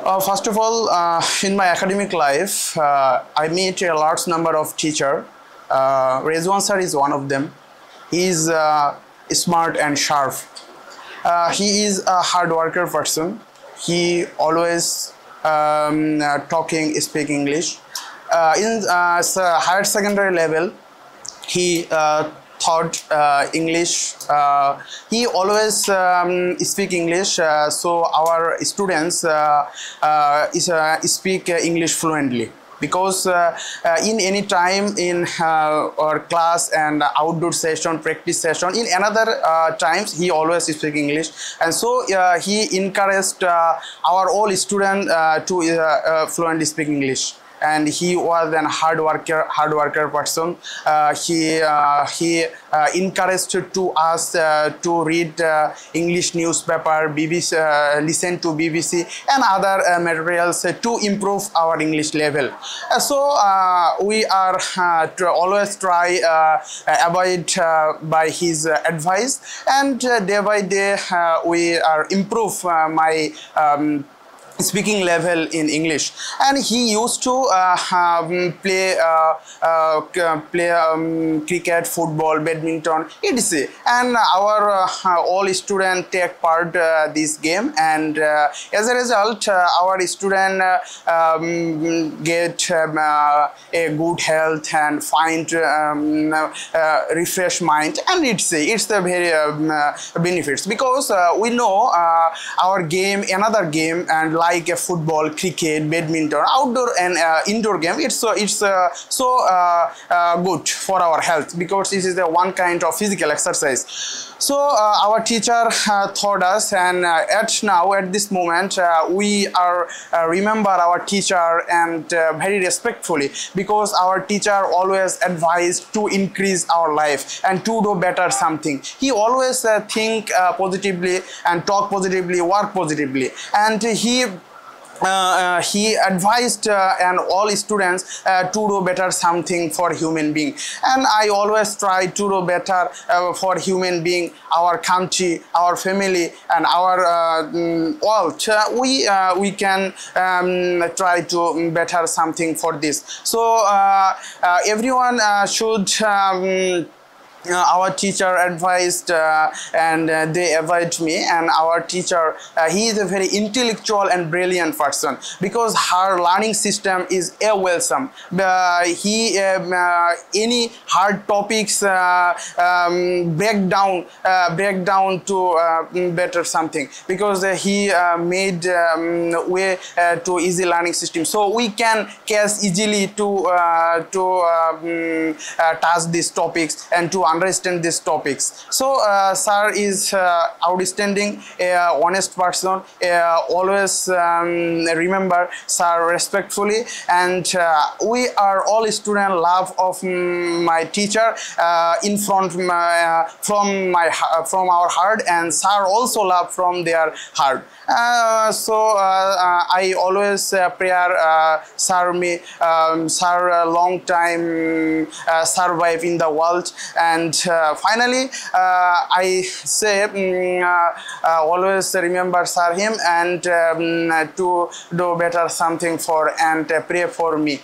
First of all, in my academic life, I meet a large number of teachers. Rezwan sir is one of them. He is smart and sharp. He is a hard worker person. He always speak English. In higher secondary level, he taught English. He always speak English, so our students speak English fluently. Because in any time in our class and outdoor session, practice session, in another times he always speak English, and so he encouraged our all students to fluently speak English. And he was an hard worker person. He encouraged to us to read English newspaper, BBC, listen to BBC and other materials to improve our English level. So we are always try avoid by his advice, and day by day we are improve my speaking level in English. And he used to play cricket, football, badminton, etc. And our all students take part this game, and as a result our student get a good health and find refresh mind, and it's the very benefits, because we know our game, another game, and like a football, cricket, badminton, outdoor and indoor game, it's so good for our health, because this is the one kind of physical exercise. So our teacher taught us, and at this moment we are remember our teacher, and very respectfully, because our teacher always advised to increase our life and to do better something. He always think positively and talk positively, work positively, and he advised and all students to do better something for human being. And I always try to do better for human being, our country, our family, and our world. We can try to better something for this. So everyone should our teacher advised and they avoid me, and our teacher he is a very intellectual and brilliant person, because her learning system is a wholesome. He any hard topics break down to better something, because he made way to easy learning system, so we can catch easily to touch these topics and to understand these topics. So sir is outstanding, honest person. Always remember sir respectfully, and we are all students love of my teacher in front from our heart, and sir also love from their heart. So I always prayer sir long time survive in the world, and finally I say always remember sir him, and to do better something for, and pray for me.